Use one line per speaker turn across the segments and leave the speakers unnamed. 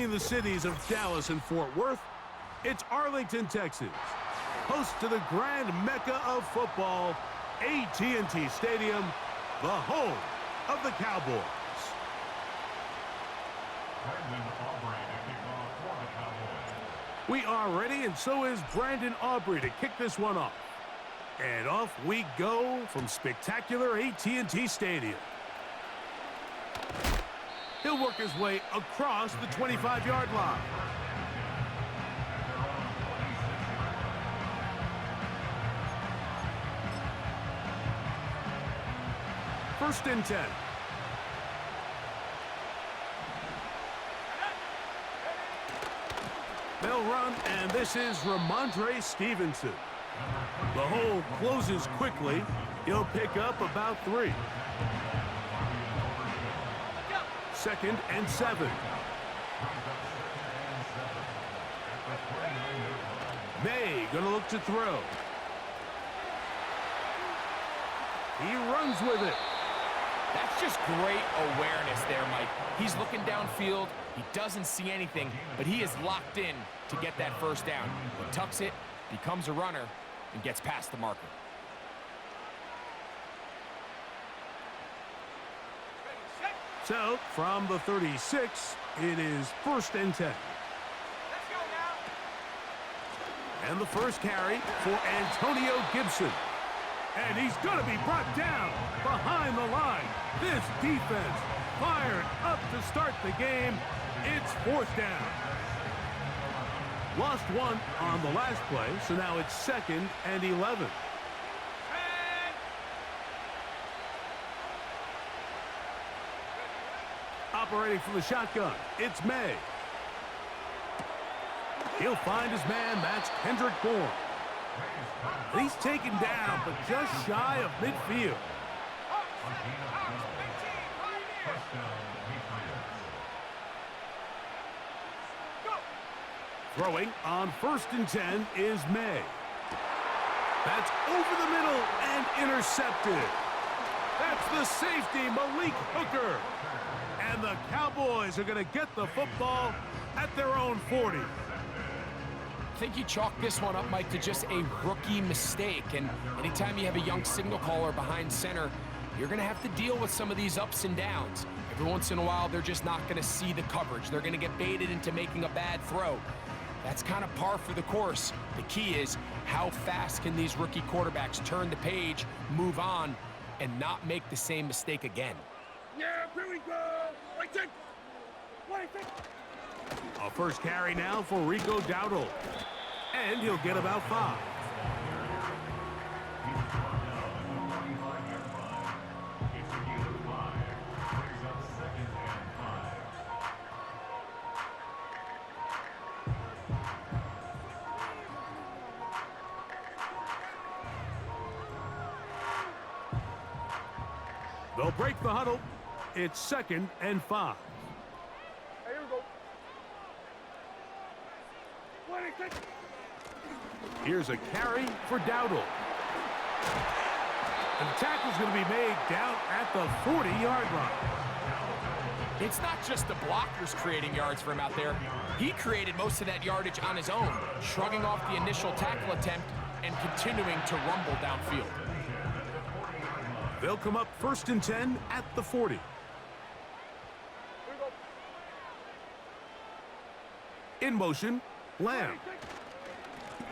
Between the cities of Dallas and Fort Worth, it's Arlington, Texas, host to the grand mecca of football, AT&T Stadium, the home of the Cowboys. We are ready, and so is Brandon Aubrey to kick this one off. And off we go from spectacular AT&T Stadium. He'll work his way across the 25-yard line. First and 10. They'll run, and this is Ramondre Stevenson. The hole closes quickly. He'll pick up about 3. Second and 7. May gonna look to throw. He runs with it.
That's just great awareness there, Mike. He's looking downfield. He doesn't see anything, but he is locked in to get that first down. He tucks it, becomes a runner, and gets past the marker.
So, from the 36, it is first and 10. And the first carry for Antonio Gibson. And he's going to be brought down behind the line. This defense fired up to start the game. It's fourth down. Lost one on the last play, so now it's second and 11. Operating from the shotgun, it's May. He'll find his man, that's Kendrick Bourne. He's taken down, but just shy of midfield. Throwing on first and 10 is May. That's over the middle and intercepted. That's the safety, Malik Hooker. And the Cowboys are going to get the football at their own 40.
I think you chalk this one up, Mike, to just a rookie mistake. And anytime you have a young signal caller behind center, you're going to have to deal with some of these ups and downs. Every once in a while, they're just not going to see the coverage. They're going to get baited into making a bad throw. That's kind of par for the course. The key is how fast can these rookie quarterbacks turn the page, move on, and not make the same mistake again.
Yeah, here we go.
A first carry now for Rico Dowdle. And he'll get about 5. They'll break the huddle. It's second and 5.
Here we go.
Here's a carry for Dowdle. And the tackle's going to be made down at the 40-yard line.
It's not just the blockers creating yards for him out there. He created most of that yardage on his own, shrugging off the initial tackle attempt and continuing to rumble downfield.
They'll come up first and 10 at the 40. In motion, Lamb.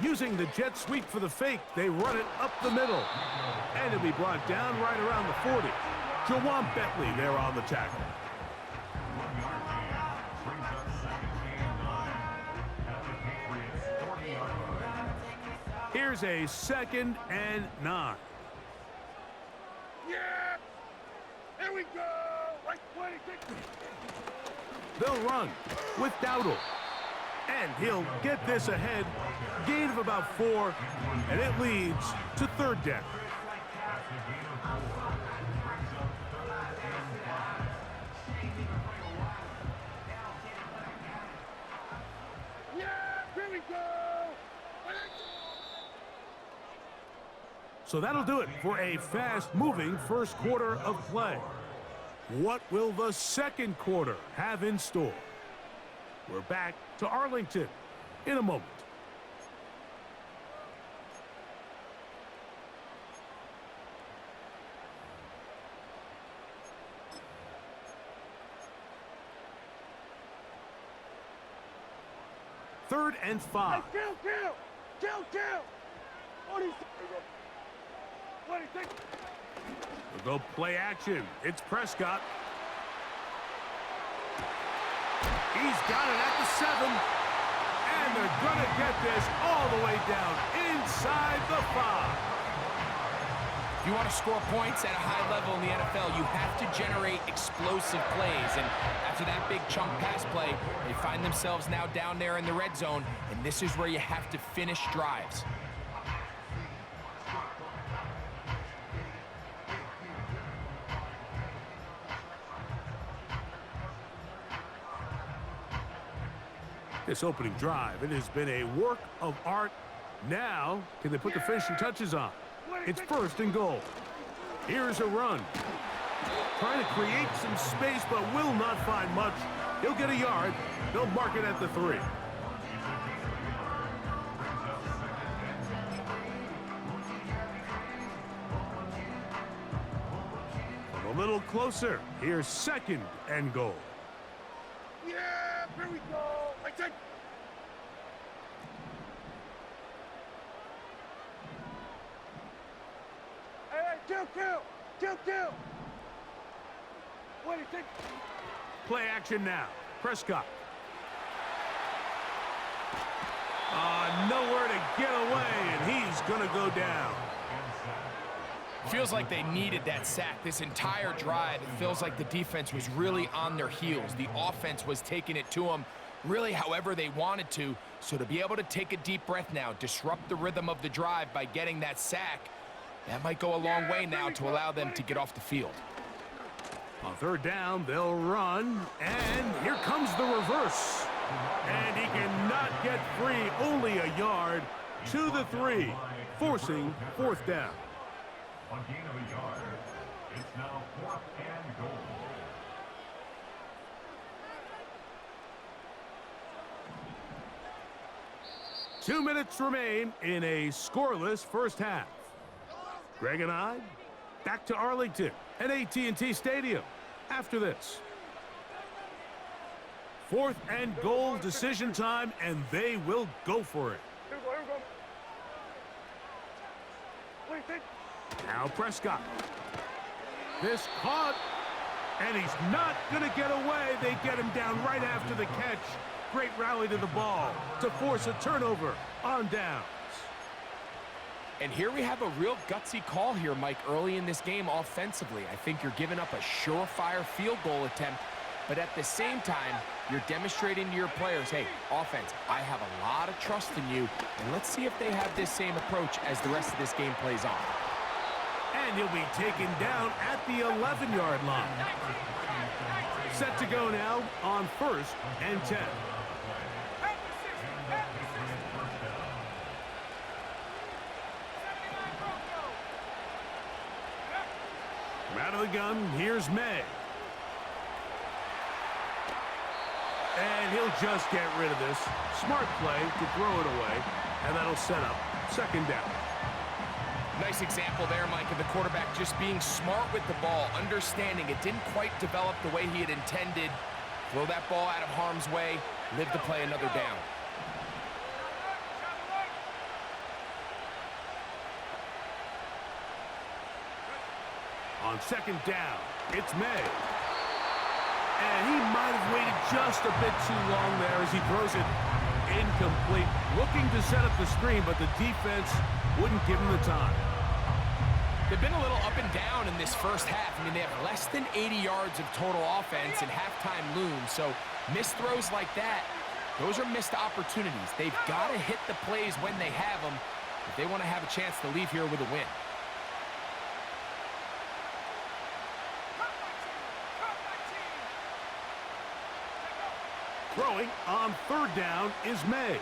Using the jet sweep for the fake, they run it up the middle. And it'll be brought down right around the 40. Jawan Bentley there on the tackle. Here's a second and 9.
Yeah! Here we go! Right 26.
They'll run with Dowdle. And he'll get this ahead. Gain of about 4, and it leads to third down.
Yeah! Here we go!
So that'll do it for a fast-moving first quarter of play. What will the second quarter have in store? We're back to Arlington in a moment. Third and 5.
Hey, kill! What do you think? What do you think?
We'll go play action. It's Prescott. He's got it at the 7. And they're going to get this all the way down inside the 5.
If you want to score points at a high level in the NFL, you have to generate explosive plays. And after that big chunk pass play, they find themselves now down there in the red zone, and this is where you have to finish drives.
This opening drive, it has been a work of art. Now, can they put the finishing touches on? It's first and goal. Here's a run. Trying to create some space, but will not find much. He'll get a yard. They'll mark it at the 3. A little closer. Here's second and goal.
Yeah, here we go. I take. Hey, kill! What do you think?
Play action now. Prescott. Nowhere to get away, and he's going to go down.
Feels like they needed that sack this entire drive. It feels like the defense was really on their heels. The offense was taking it to them really however they wanted to. So to be able to take a deep breath now, disrupt the rhythm of the drive by getting that sack, that might go a long way now to allow them to get off the field.
On third down, they'll run, and here comes the reverse. And he cannot get free, only a yard to the 3, forcing fourth down.
On gain of a yard, it's now 4th and goal.
Two minutes remain in a scoreless first half. Greg and I, back to Arlington at AT&T Stadium after this. 4th and goal, decision time, and they will go for it.
Here we go. What do you think?
Now Prescott. This caught, and he's not going to get away. They get him down right after the catch. Great rally to the ball to force a turnover on downs.
And here we have a real gutsy call here, Mike, early in this game offensively. I think you're giving up a surefire field goal attempt, but at the same time, you're demonstrating to your players, hey, offense, I have a lot of trust in you, and let's see if they have this same approach as the rest of this game plays on.
And he'll be taken down at the 11-yard line. Set to go now on 1st and 10. From out of the gun, here's May. And he'll just get rid of this. Smart play to throw it away, and that'll set up second down.
Nice example there, Mike, of the quarterback just being smart with the ball, understanding it didn't quite develop the way he had intended. Throw that ball out of harm's way, live to play another down.
On second down, it's May. And he might have waited just a bit too long there as he throws it incomplete. Looking to set up the screen, but the defense wouldn't give him the time.
They've been a little up and down in this first half. I mean, they have less than 80 yards of total offense and halftime looms. So missed throws like that, those are missed opportunities. They've got to hit the plays when they have them if they want to have a chance to leave here with a win.
Throwing on third down is May.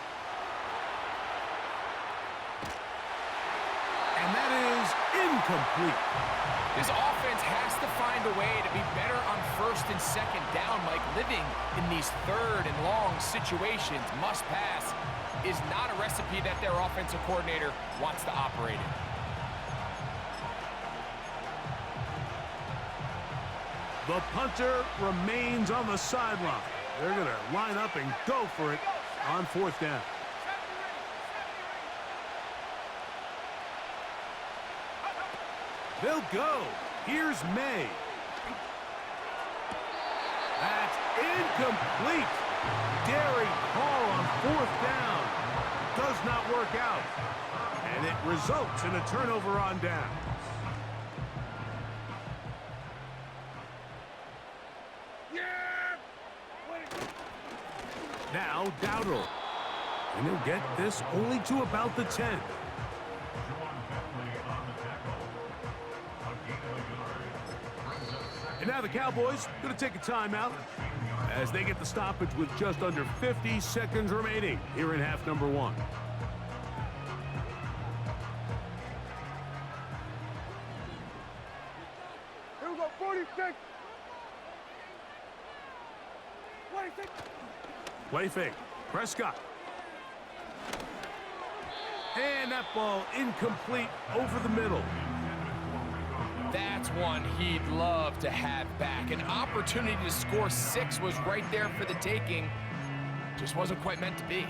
And that is incomplete.
This offense has to find a way to be better on first and second down, Mike. Living in these third and long situations, must pass, is not a recipe that their offensive coordinator wants to operate in.
The punter remains on the sideline. They're going to line up and go for it on fourth down. They'll go. Here's May. That's incomplete. Daring call on fourth down. Does not work out. And it results in a turnover on down. Now Dowdle. And he'll get this only to about the 10. And now the Cowboys going to take a timeout as they get the stoppage with just under 50 seconds remaining here in half number one.
Here we go, 46.
Play fake. Prescott. And that ball incomplete over the middle.
That's one he'd love to have back. An opportunity to score 6 was right there for the taking. Just wasn't quite meant to be.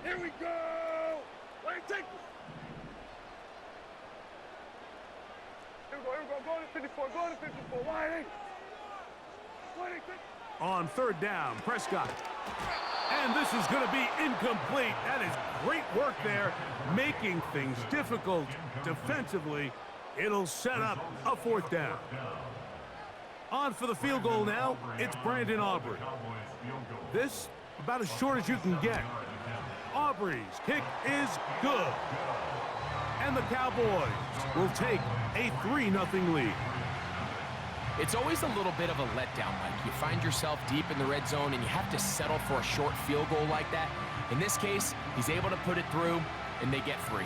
Here we go. Wait, take this. Here we go, go to 54, go to 54, wide eight. Wide eight,
On third down, Prescott. And this is going to be incomplete. That is great work there, making things difficult defensively. It'll set up a fourth down. On for the field goal now, it's Brandon Aubrey. This, about as short as you can get. Aubrey's kick is good. And the Cowboys will take a 3-0 lead.
It's always a little bit of a letdown, Mike. You find yourself deep in the red zone and you have to settle for a short field goal like that. In this case, he's able to put it through and they get 3.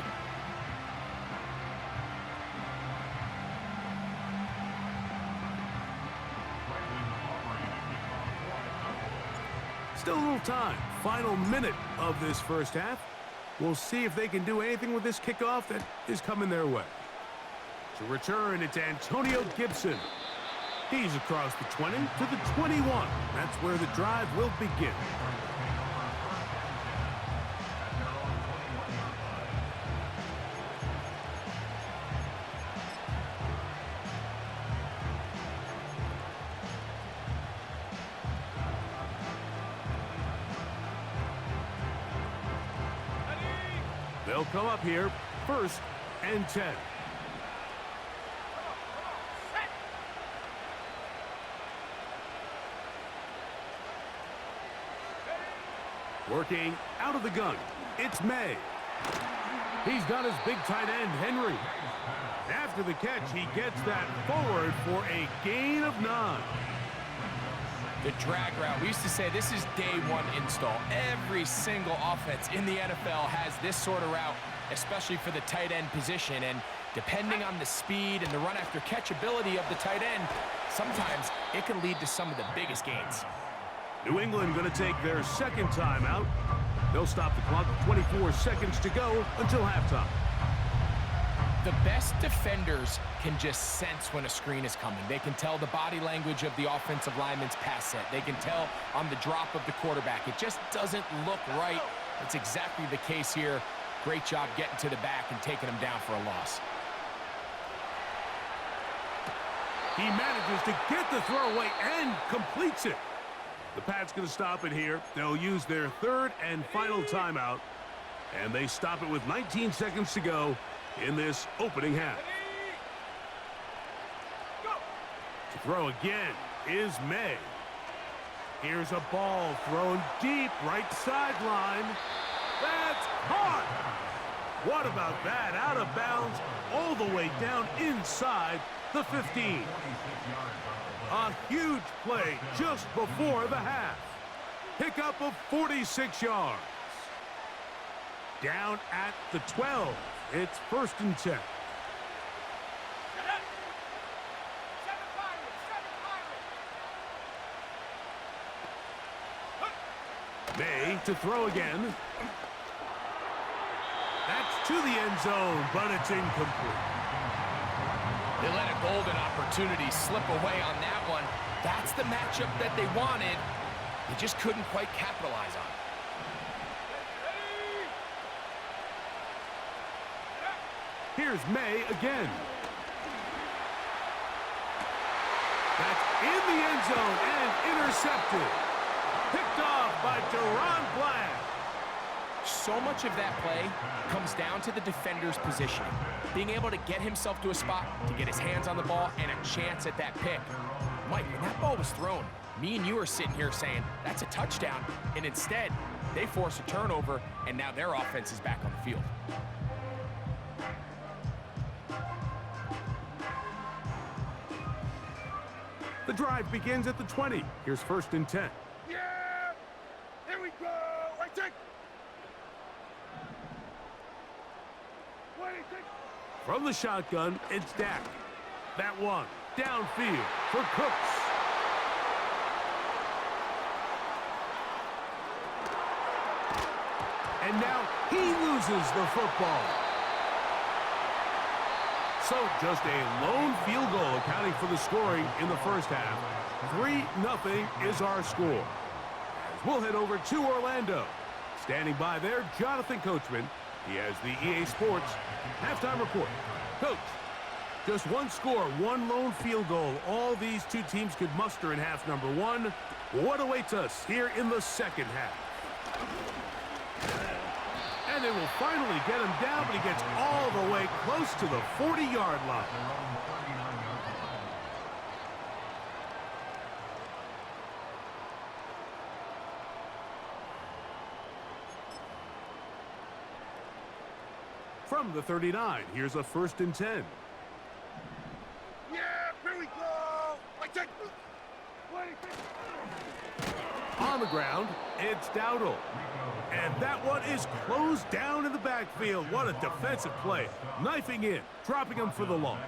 Still a little time. Final minute of this first half. We'll see if they can do anything with this kickoff that is coming their way. To return, it's Antonio Gibson. He's across the 20 to the 21. That's where the drive will begin. They'll come up here, 1st and 10. Working out of the gun, it's May. He's got his big tight end, Henry. After the catch, he gets that forward for a gain of 9.
The drag route. We used to say this is day one install. Every single offense in the NFL has this sort of route, especially for the tight end position. And depending on the speed and the run after catch ability of the tight end, sometimes it can lead to some of the biggest gains.
New England going to take their second timeout. They'll stop the clock with 24 seconds to go until halftime.
The best defenders can just sense when a screen is coming. They can tell the body language of the offensive lineman's pass set. They can tell on the drop of the quarterback. It just doesn't look right. It's exactly the case here. Great job getting to the back and taking him down for a loss.
He manages to get the throw away and completes it. The Pats going to stop it here. They'll use their third and final timeout. And they stop it with 19 seconds to go in this opening half. To throw again is May. Here's a ball thrown deep right sideline. That's caught. What about that? Out of bounds, all the way down inside the 15. A huge play just before the half. Pickup of 46 yards. Down at the 12. It's 1st and 10. May to throw again. That's to the end zone, but it's incomplete.
They let a golden opportunity slip away on that one. That's the matchup that they wanted. They just couldn't quite capitalize on it.
Here's May again. That's in the end zone and intercepted. Picked off by Deron Bland.
So much of that play comes down to the defender's positioning. Being able to get himself to a spot, to get his hands on the ball, and a chance at that pick. Mike, when that ball was thrown, me and you are sitting here saying, that's a touchdown. And instead, they force a turnover, and now their offense is back on the field.
The drive begins at the 20. Here's 1st and 10.
Yeah! Here we go! I take.
From the shotgun, it's Dak. That one downfield for Cooks. And now he loses the football. So just a lone field goal accounting for the scoring in the first half. 3-0 is our score. We'll head over to Orlando. Standing by there, Jonathan Coachman. He has the EA Sports halftime report. Coach, just one score, one lone field goal. All these two teams could muster in half number one. What awaits us here in the second half? And they will finally get him down, but he gets all the way close to the 40-yard line. From the 39, here's a 1st and 10.
Yeah, here we go! I take.
On the ground, it's Dowdle. And that one is closed down in the backfield. What a defensive play. Knifing in, dropping him for the loss.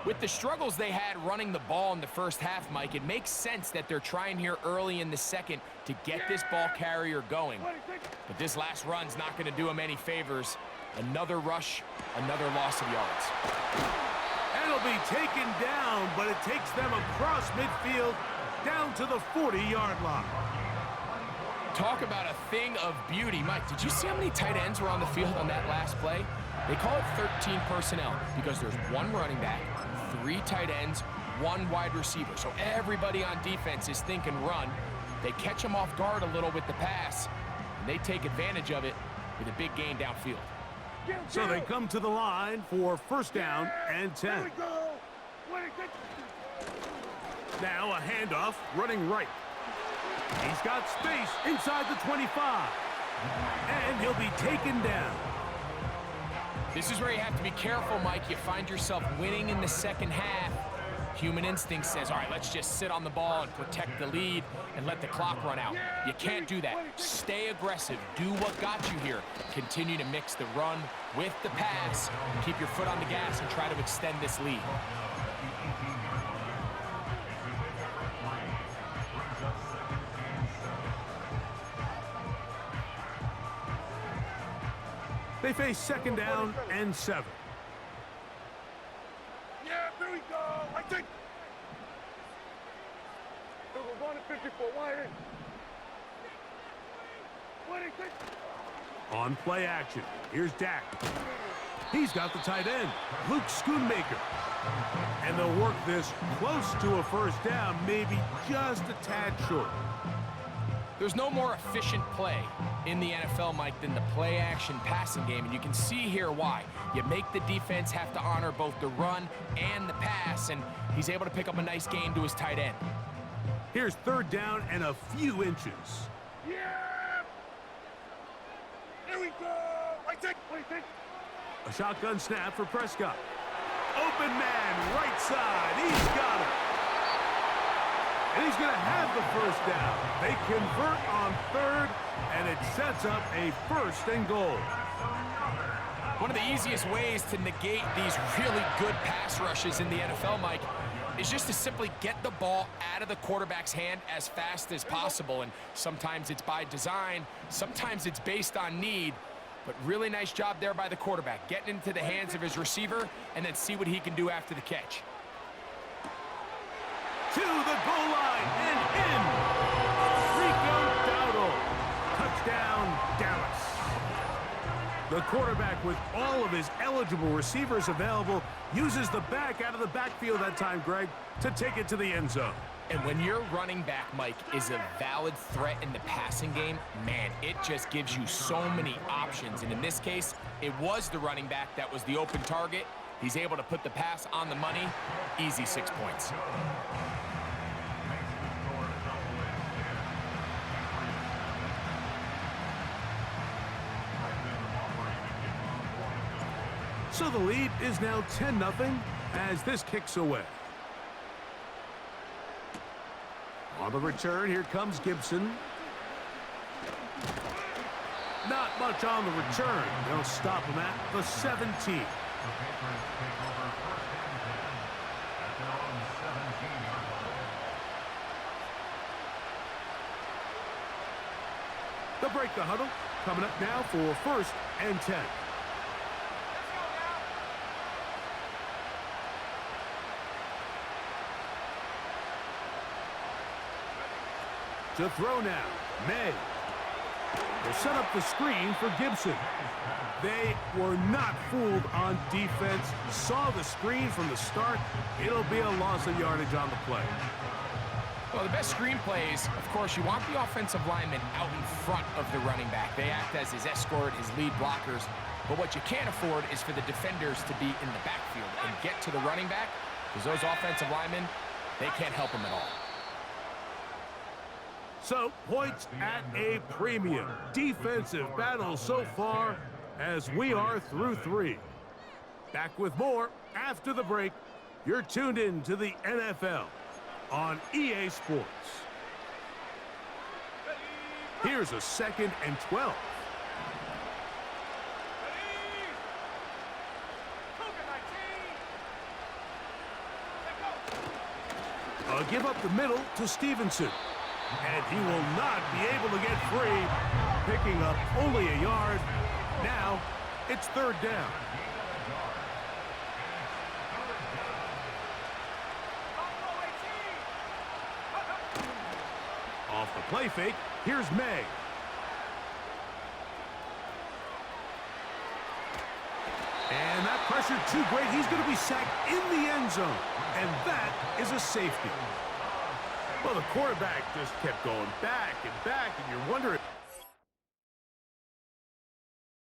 With the struggles they had running the ball in the first half, Mike, it makes sense that they're trying here early in the second to get this ball carrier going. But this last run's not going to do him any favors. Another rush, another loss of yards.
And it'll be taken down, but it takes them across midfield down to the 40-yard line.
Talk about a thing of beauty. Mike, did you see how many tight ends were on the field on that last play? They call it 13 personnel because there's one running back, 3 tight ends, 1 wide receiver. So everybody on defense is thinking run. They catch them off guard a little with the pass, and they take advantage of it with a big gain downfield.
So they come to the line for 1st down and 10.
Here we go!
Now a handoff running right. He's got space inside the 25. And he'll be taken down.
This is where you have to be careful, Mike. You find yourself winning in the second half. Human instinct says, all right, let's just sit on the ball and protect the lead and let the clock run out. You can't do that. Stay aggressive. Do what got you here. Continue to mix the run with the pass. Keep your foot on the gas and try to extend this lead.
They face 2nd down and 7.
Yeah, here we go! I take. We're going to 54. Why in? What do you think?
On play action, here's Dak. He's got the tight end, Luke Schoonmaker. And they'll work this close to a 1st down, maybe just a tad short.
There's no more efficient play in the NFL, Mike, than the play-action passing game, and you can see here why. You make the defense have to honor both the run and the pass, and he's able to pick up a nice gain to his tight end.
Here's 3rd down and a few inches.
Yeah! Here we go! I take. What do you think?
A shotgun snap for Prescott. Open man, right side. He's got it. And he's going to have the first down. They convert on third, and it sets up a 1st and goal.
One of the easiest ways to negate these really good pass rushes in the NFL, Mike, is just to simply get the ball out of the quarterback's hand as fast as possible. And sometimes it's by design, sometimes it's based on need. But really nice job there by the quarterback, getting into the hands of his receiver and then see what he can do after the catch.
To the goal line and in. Rico Dowdle. Touchdown, Dallas. The quarterback, with all of his eligible receivers available, uses the back out of the backfield that time, Greg, to take it to the end zone.
And when your running back, Mike, is a valid threat in the passing game, man, it just gives you so many options. And in this case, it was the running back that was the open target. He's able to put the pass on the money. Easy 6 points.
So the lead is now 10-0 as this kicks away. On the return, here comes Gibson. Not much on the return. They'll stop him at the 17. They'll break the huddle. Coming up now for 1st and 10. To throw now, May. They'll set up the screen for Gibson. They were not fooled on defense. Saw the screen from the start. It'll be a loss of yardage on the play.
Well, the best screen plays, of course, you want the offensive lineman out in front of the running back. They act as his escort, his lead blockers. But what you can't afford is for the defenders to be in the backfield and get to the running back, because those offensive linemen, they can't help him at all.
So, points at a premium. Defensive battle so far as we are through 3. Back with more after the break. You're tuned in to the NFL on EA Sports. Here's a 2nd and 12. Give up the middle to Stevenson. And he will not be able to get free, picking up only a yard. Now, it's 3rd down. Off the play fake, here's May. And that pressure too great. He's going to be sacked in the end zone. And that is a safety. Well, the quarterback just kept going back and back, and you're wondering